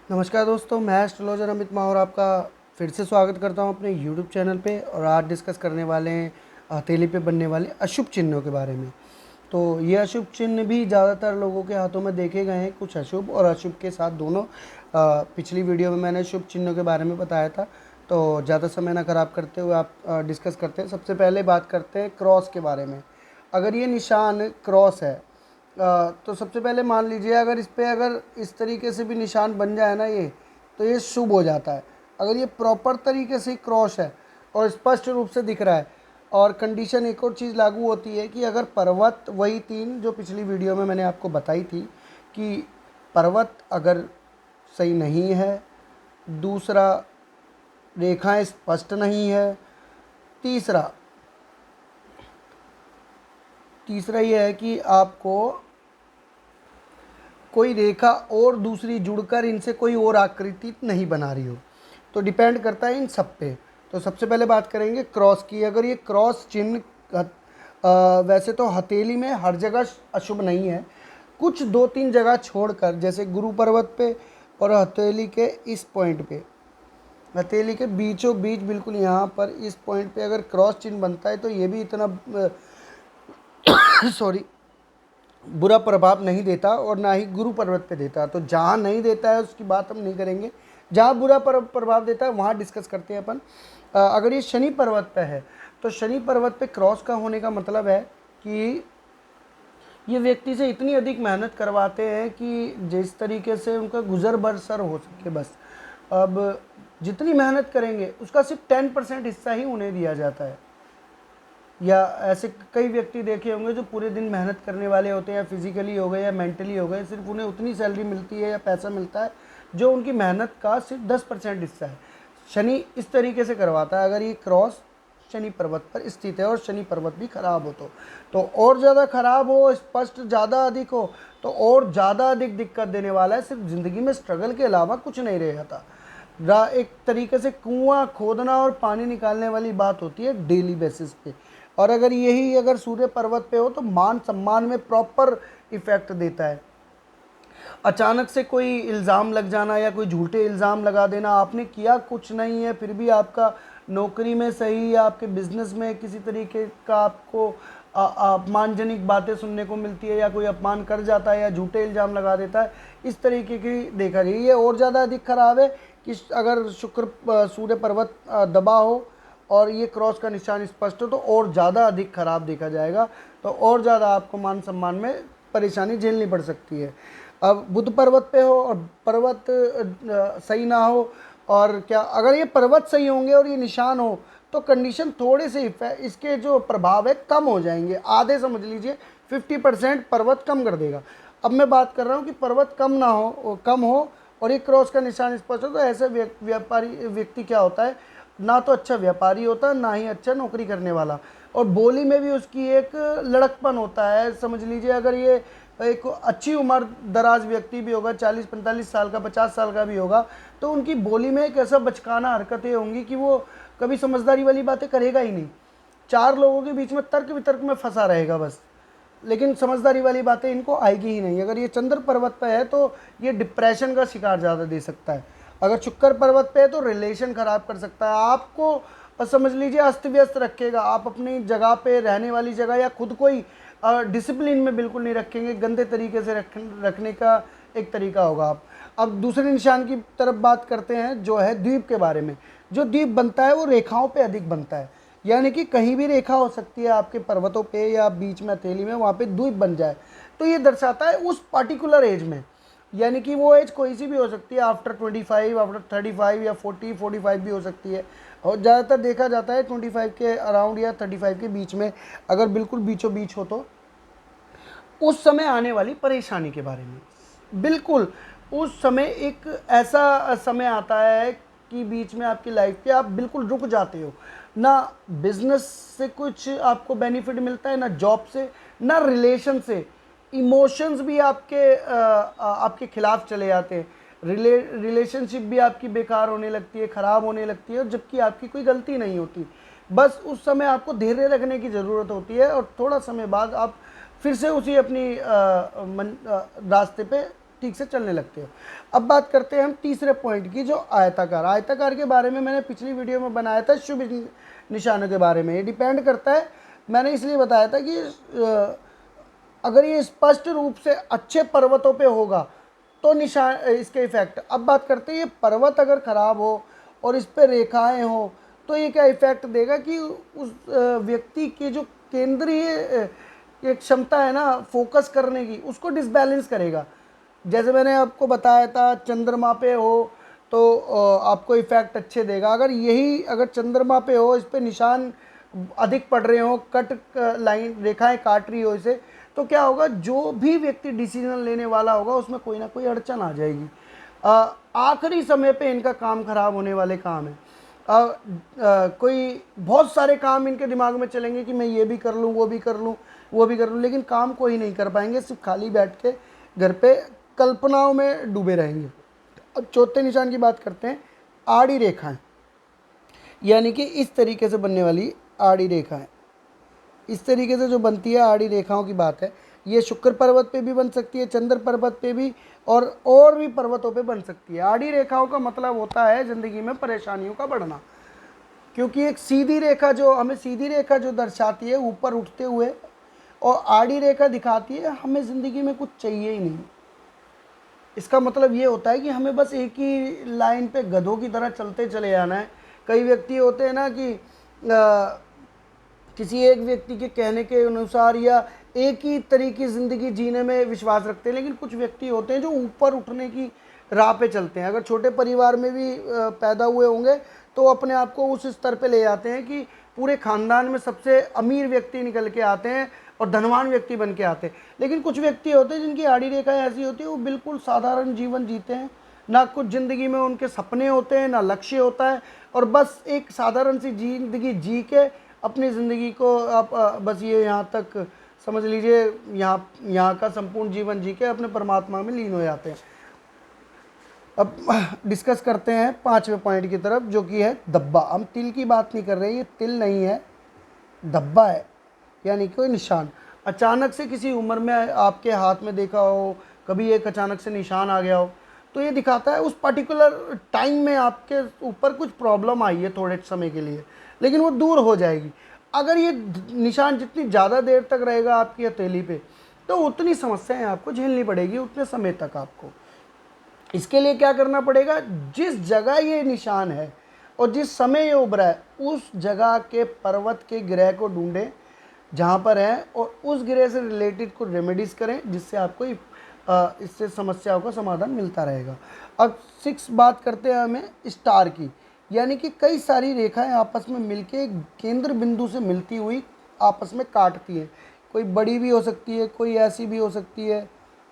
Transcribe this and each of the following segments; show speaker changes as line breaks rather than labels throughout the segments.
नमस्कार दोस्तों, मैं एस्ट्रोलॉजर अमित माहौर आपका फिर से स्वागत करता हूं अपने यूट्यूब चैनल पे। और आज डिस्कस करने वाले हैं हथेली पे बनने वाले अशुभ चिन्हों के बारे में। तो ये अशुभ चिन्ह भी ज़्यादातर लोगों के हाथों में देखे गए हैं, कुछ अशुभ और अशुभ के साथ दोनों। पिछली वीडियो में मैंने शुभ चिन्हों के बारे में बताया था, तो ज़्यादा समय ना खराब करते हुए आप डिस्कस करते हैं। सबसे पहले बात करते हैं क्रॉस के बारे में। अगर ये निशान क्रॉस है, तो सबसे पहले मान लीजिए अगर इस पे अगर इस तरीके से भी निशान बन जाए ना ये, तो ये शुभ हो जाता है। अगर ये प्रॉपर तरीके से क्रॉस है और स्पष्ट रूप से दिख रहा है, और कंडीशन एक और चीज़ लागू होती है कि अगर पर्वत वही तीन जो पिछली वीडियो में मैंने आपको बताई थी कि पर्वत अगर सही नहीं है, दूसरा रेखाएं स्पष्ट नहीं है, तीसरा ये है कि आपको कोई रेखा और दूसरी जुड़कर इनसे कोई और आकृति नहीं बना रही हो। तो डिपेंड करता है इन सब पे। तो सबसे पहले बात करेंगे क्रॉस की। अगर ये क्रॉस चिन्ह वैसे तो हथेली में हर जगह अशुभ नहीं है, कुछ दो तीन जगह छोड़कर, जैसे गुरु पर्वत पे और हथेली के इस पॉइंट पे, हथेली के बीचों बीच बिल्कुल यहाँ पर इस पॉइंट पे अगर क्रॉस चिन्ह बनता है तो ये भी इतना सॉरी बुरा प्रभाव नहीं देता और ना ही गुरु पर्वत पे देता। तो जहाँ नहीं देता है उसकी बात हम नहीं करेंगे, जहाँ बुरा प्रभाव देता है वहाँ डिस्कस करते हैं अपन। अगर ये शनि पर्वत पे है तो शनि पर्वत पे क्रॉस का होने का मतलब है कि ये व्यक्ति से इतनी अधिक मेहनत करवाते हैं कि जिस तरीके से उनका गुजर बसर हो सके बस। अब जितनी मेहनत करेंगे उसका सिर्फ 10% हिस्सा ही उन्हें दिया जाता है। या ऐसे कई व्यक्ति देखे होंगे जो पूरे दिन मेहनत करने वाले होते हैं, या फिजिकली हो गए या मेंटली हो गए, सिर्फ उन्हें उतनी सैलरी मिलती है या पैसा मिलता है जो उनकी मेहनत का सिर्फ 10% हिस्सा है। शनि इस तरीके से करवाता है। अगर ये क्रॉस शनि पर्वत पर स्थित है और शनि पर्वत भी खराब हो तो और ज़्यादा खराब हो, स्पष्ट ज़्यादा अधिक हो तो और ज़्यादा अधिक दिक्कत देने वाला है। सिर्फ ज़िंदगी में स्ट्रगल के अलावा कुछ नहीं रह जाता। एक तरीके से कुआं खोदना और पानी निकालने वाली बात होती है डेली बेसिस पे। और अगर यही अगर सूर्य पर्वत पे हो तो मान सम्मान में प्रॉपर इफेक्ट देता है। अचानक से कोई इल्ज़ाम लग जाना या कोई झूठे इल्ज़ाम लगा देना, आपने किया कुछ नहीं है फिर भी आपका नौकरी में सही या आपके बिजनेस में किसी तरीके का आपको अपमानजनक बातें सुनने को मिलती है, या कोई अपमान कर जाता है या झूठे इल्ज़ाम लगा देता है, इस तरीके की देखा जाए। ये और ज़्यादा अधिक खराब है कि अगर शुक्र सूर्य पर्वत दबा हो और ये क्रॉस का निशान स्पष्ट हो तो और ज़्यादा अधिक खराब देखा जाएगा। तो और ज़्यादा आपको मान सम्मान में परेशानी झेलनी पड़ सकती है। अब बुध पर्वत पे हो और पर्वत सही ना हो, और क्या अगर ये पर्वत सही होंगे और ये निशान हो तो कंडीशन थोड़े से इसके जो प्रभाव है कम हो जाएंगे, आधे समझ लीजिए 50% पर्वत कम कर देगा। अब मैं बात कर रहा हूँ कि पर्वत कम हो और ये क्रॉस का निशान स्पष्ट हो, तो ऐसे व्यक्ति क्या होता है, ना तो अच्छा व्यापारी होता है ना ही अच्छा नौकरी करने वाला, और बोली में भी उसकी एक लड़कपन होता है। समझ लीजिए अगर ये एक अच्छी उम्र दराज व्यक्ति भी होगा, 40-45 साल का, 50 साल का भी होगा, तो उनकी बोली में एक ऐसा बचकाना हरकतें होंगी कि वो कभी समझदारी वाली बातें करेगा ही नहीं। चार लोगों के बीच में तर्क वितर्क में फंसा रहेगा बस, लेकिन समझदारी वाली बातें इनको आएगी ही नहीं। अगर ये चंद्र पर्वत पर है तो ये डिप्रेशन का शिकार ज़्यादा दे सकता है। अगर शुक्र पर्वत पे है तो रिलेशन ख़राब कर सकता है, आपको समझ लीजिए अस्त व्यस्त रखेगा। आप अपनी जगह पे रहने वाली जगह या खुद को ही डिसिप्लिन में बिल्कुल नहीं रखेंगे, गंदे तरीके से रखने का एक तरीका होगा आप। अब दूसरे निशान की तरफ बात करते हैं जो है द्वीप के बारे में। जो द्वीप बनता है वो रेखाओं पे अधिक बनता है, यानी कि कहीं भी रेखा हो सकती है आपके पर्वतों पे या बीच में हथेली में, वहाँ पे द्वीप बन जाए तो ये दर्शाता है उस पार्टिकुलर एज में, यानी कि वो एज कोई सी भी हो सकती है, आफ्टर 25, आफ्टर 35 या 40-45 भी हो सकती है। और ज़्यादातर देखा जाता है 25 के अराउंड या 35 के बीच में अगर बिल्कुल बीचों बीच हो तो उस समय आने वाली परेशानी के बारे में। बिल्कुल उस समय एक ऐसा समय आता है कि बीच में आपकी लाइफ पे आप बिल्कुल रुक जाते हो, ना बिजनेस से कुछ आपको बेनिफिट मिलता है, ना जॉब से, ना रिलेशन से। इमोशंस भी आपके खिलाफ चले जाते हैं, रिलेशनशिप भी आपकी बेकार होने लगती है, ख़राब होने लगती है, और जबकि आपकी कोई गलती नहीं होती। बस उस समय आपको धैर्य रखने की ज़रूरत होती है और थोड़ा समय बाद आप फिर से उसी अपनी रास्ते पे ठीक से चलने लगते हो। अब बात करते हैं हम तीसरे पॉइंट की, जो आयताकार। आयताकार के बारे में मैंने पिछली वीडियो में बनाया था शुभ निशानों के बारे में। ये डिपेंड करता है, मैंने इसलिए बताया था कि अगर ये स्पष्ट रूप से अच्छे पर्वतों पे होगा तो निशान इसके इफेक्ट। अब बात करते हैं ये पर्वत अगर ख़राब हो और इस पर रेखाएं हो तो ये क्या इफेक्ट देगा कि उस व्यक्ति के जो केंद्रीय एक क्षमता है ना फोकस करने की, उसको डिसबैलेंस करेगा। जैसे मैंने आपको बताया था चंद्रमा पे हो तो आपको इफेक्ट अच्छे देगा। अगर चंद्रमा पे हो, इस पे निशान अधिक पड़ रहे हो, कट लाइन रेखाएं काट रही हो इसे, तो क्या होगा, जो भी व्यक्ति डिसीजन लेने वाला होगा उसमें कोई ना कोई अड़चन आ जाएगी। आखिरी समय पे इनका काम खराब होने वाले काम है। कोई बहुत सारे काम इनके दिमाग में चलेंगे कि मैं ये भी कर लूँ, वो भी कर लूँ, वो भी कर लूँ, लेकिन काम कोई नहीं कर पाएंगे, सिर्फ खाली बैठ के घर पे कल्पनाओं में डूबे रहेंगे। अब चौथे निशान की बात करते हैं, आड़ी रेखाएं, यानी कि इस तरीके से बनने वाली आड़ी रेखाएं। इस तरीके से जो बनती है आड़ी रेखाओं की बात है, ये शुक्र पर्वत पे भी बन सकती है, चंद्र पर्वत पे भी, और भी पर्वतों पे बन सकती है। आड़ी रेखाओं का मतलब होता है ज़िंदगी में परेशानियों का बढ़ना, क्योंकि एक सीधी रेखा जो हमें सीधी रेखा जो दर्शाती है ऊपर उठते हुए, और आड़ी रेखा दिखाती है हमें ज़िंदगी में कुछ चाहिए ही नहीं। इसका मतलब ये होता है कि हमें बस एक ही लाइन पे गधों की तरह चलते चले जाना है। कई व्यक्ति होते हैं ना कि किसी एक व्यक्ति के कहने के अनुसार या एक ही तरीके ज़िंदगी जीने में विश्वास रखते हैं, लेकिन कुछ व्यक्ति होते हैं जो ऊपर उठने की राह पे चलते हैं। अगर छोटे परिवार में भी पैदा हुए होंगे तो अपने आप को उस स्तर पे ले जाते हैं कि पूरे ख़ानदान में सबसे अमीर व्यक्ति निकल के आते हैं और धनवान व्यक्ति बन के आते हैं। लेकिन कुछ व्यक्ति होते हैं जिनकी आड़ी रेखाएं ऐसी होती है, वो बिल्कुल साधारण जीवन जीते हैं, ना कुछ ज़िंदगी में उनके सपने होते हैं, ना लक्ष्य होता है, और बस एक साधारण सी ज़िंदगी जी के अपनी ज़िंदगी को आप बस ये यहाँ तक समझ लीजिए, यहाँ का संपूर्ण जीवन जी के अपने परमात्मा में लीन हो जाते हैं। अब डिस्कस करते हैं पांचवें पॉइंट की तरफ, जो कि है धब्बा। हम तिल की बात नहीं कर रहे, ये तिल नहीं है, धब्बा है, यानी कोई निशान। अचानक से किसी उम्र में आपके हाथ में देखा हो, कभी एक अचानक से निशान आ गया हो, तो ये दिखाता है उस पर्टिकुलर टाइम में आपके ऊपर कुछ प्रॉब्लम आई है थोड़े समय के लिए, लेकिन वो दूर हो जाएगी। अगर ये निशान जितनी ज़्यादा देर तक रहेगा आपकी हथेली पे, तो उतनी समस्याएं आपको झेलनी पड़ेगी उतने समय तक आपको। इसके लिए क्या करना पड़ेगा, जिस जगह ये निशान है और जिस समय ये उभरा है उस जगह के पर्वत के ग्रह को ढूंढें जहाँ पर है, और उस ग्रह से रिलेटेड को रेमेडीज करें, जिससे आपको इससे समस्याओं का समाधान मिलता रहेगा। अब 6 बात करते हैं हमें स्टार की, यानी कि कई सारी रेखाएं आपस में मिलके केंद्र बिंदु से मिलती हुई आपस में काटती हैं। कोई बड़ी भी हो सकती है, कोई ऐसी भी हो सकती है,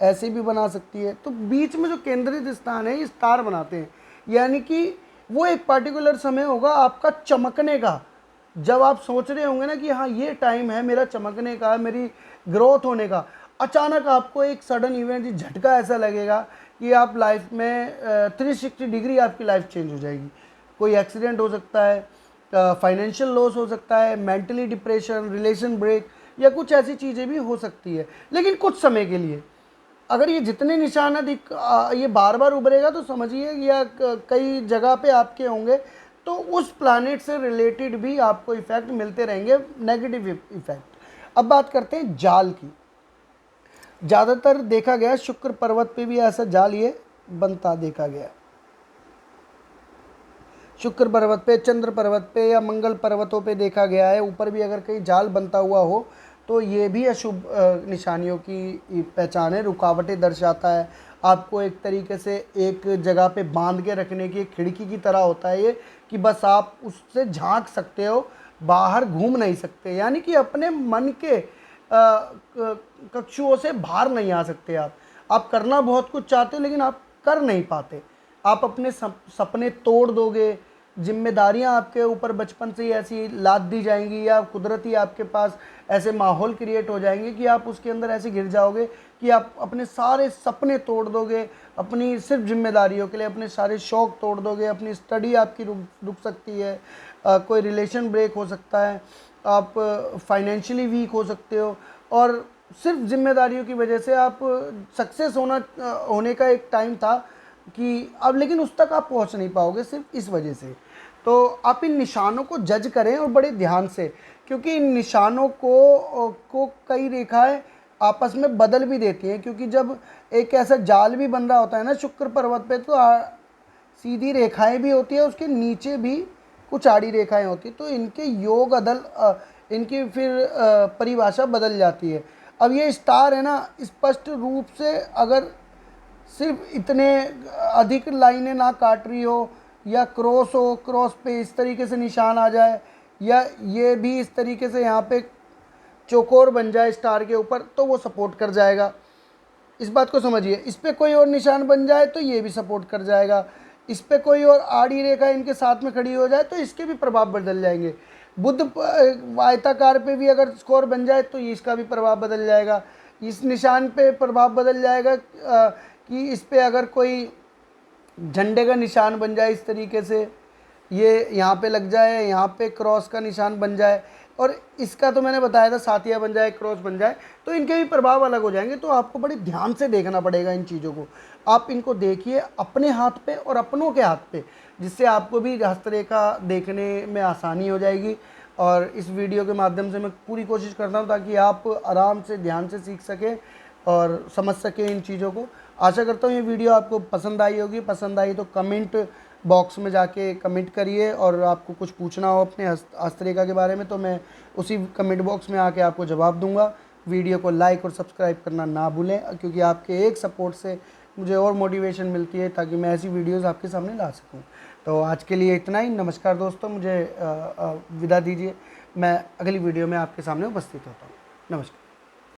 ऐसे भी बना सकती है। तो बीच में जो केंद्रित स्थान है ये स्टार बनाते हैं, यानी कि वो एक पर्टिकुलर समय होगा आपका चमकने का, जब आप सोच रहे होंगे ना कि हाँ ये टाइम है मेरा चमकने का, मेरी ग्रोथ होने का, अचानक आपको एक सडन इवेंट झटका ऐसा लगेगा कि आप लाइफ में 360 डिग्री आपकी लाइफ चेंज हो जाएगी। कोई एक्सीडेंट हो सकता है, फाइनेंशियल लॉस हो सकता है, मेंटली डिप्रेशन, रिलेशन ब्रेक, या कुछ ऐसी चीज़ें भी हो सकती है, लेकिन कुछ समय के लिए। अगर ये जितने निशान ये बार बार उभरेगा तो समझिए या कई जगह पे आपके होंगे, तो उस प्लानेट से रिलेटेड भी आपको इफेक्ट मिलते रहेंगे, नेगेटिव इफेक्ट। अब बात करते हैं जाल की। ज़्यादातर देखा गया शुक्र पर्वत पे भी ऐसा जाल ये बनता देखा गया, शुक्र पर्वत पे, चंद्र पर्वत पे या मंगल पर्वतों पे देखा गया है। ऊपर भी अगर कहीं जाल बनता हुआ हो तो ये भी अशुभ निशानियों की पहचान है, रुकावटें दर्शाता है। आपको एक तरीके से एक जगह पे बांध के रखने की एक खिड़की की तरह होता है ये, कि बस आप उससे झांक सकते हो, बाहर घूम नहीं सकते, यानी कि अपने मन के कक्षुओं से बाहर नहीं आ सकते। आप करना बहुत कुछ चाहते हो लेकिन आप कर नहीं पाते। आप अपने सपने तोड़ दोगे, जिम्मेदारियां आपके ऊपर बचपन से ही ऐसी लाद दी जाएंगी, या कुदरती आपके पास ऐसे माहौल क्रिएट हो जाएंगे कि आप उसके अंदर ऐसे गिर जाओगे कि आप अपने सारे सपने तोड़ दोगे, अपनी सिर्फ जिम्मेदारियों के लिए अपने सारे शौक़ तोड़ दोगे, अपनी स्टडी आपकी रुक सकती है, कोई रिलेशन ब्रेक हो सकता है, आप फाइनेंशियली वीक हो सकते हो, और सिर्फ जिम्मेदारियों की वजह से आप सक्सेस होने का एक टाइम था कि अब, लेकिन उस तक आप पहुंच नहीं पाओगे सिर्फ इस वजह से। तो आप इन निशानों को जज करें और बड़े ध्यान से, क्योंकि इन निशानों को कई रेखाएं आपस में बदल भी देती हैं, क्योंकि जब एक ऐसा जाल भी बन रहा होता है ना शुक्र पर्वत पे, तो सीधी रेखाएं भी होती है, उसके नीचे भी कुछ आड़ी रेखाएं होती हैं, तो इनके योग इनकी फिर परिभाषा बदल जाती है। अब ये स्टार है ना, स्पष्ट रूप से अगर सिर्फ इतने अधिक लाइनें ना काट रही हो, या क्रॉस हो, क्रॉस पे इस तरीके से निशान आ जाए, या ये भी इस तरीके से यहाँ पे चौकोर बन जाए स्टार के ऊपर, तो वो सपोर्ट कर जाएगा। इस बात को समझिए। इस पर कोई और निशान बन जाए तो ये भी सपोर्ट कर जाएगा। इस पर कोई और आड़ी रेखा इनके साथ में खड़ी हो जाए तो इसके भी प्रभाव बदल जाएंगे। बुध आयताकार पे भी अगर स्कोर बन जाए तो इसका भी प्रभाव बदल जाएगा। इस निशान पे प्रभाव बदल जाएगा कि इस पे अगर कोई झंडे का निशान बन जाए इस तरीके से, ये यहाँ पे लग जाए, यहाँ पे क्रॉस का निशान बन जाए, और इसका तो मैंने बताया था साथिया बन जाए, क्रॉस बन जाए, तो इनके भी प्रभाव अलग हो जाएंगे। तो आपको बड़ी ध्यान से देखना पड़ेगा इन चीज़ों को। आप इनको देखिए अपने हाथ पे और अपनों के हाथ पे, जिससे आपको भी हस्तरेखा देखने में आसानी हो जाएगी। और इस वीडियो के माध्यम से मैं पूरी कोशिश करता हूँ ताकि आप आराम से ध्यान से सीख सकें और समझ सकें इन चीज़ों को। आशा करता हूँ ये वीडियो आपको पसंद आई होगी। पसंद आई तो कमेंट बॉक्स में जाके कमेंट करिए, और आपको कुछ पूछना हो अपने हस्तरेखा के बारे में तो मैं उसी कमेंट बॉक्स में आके आपको जवाब दूंगा। वीडियो को लाइक और सब्सक्राइब करना ना भूलें, क्योंकि आपके एक सपोर्ट से मुझे और मोटिवेशन मिलती है ताकि मैं ऐसी वीडियोस आपके सामने ला सकूं। तो आज के लिए इतना ही। नमस्कार दोस्तों, मुझे विदा दीजिए। मैं अगली वीडियो में आपके सामने उपस्थित होता हूँ। नमस्कार।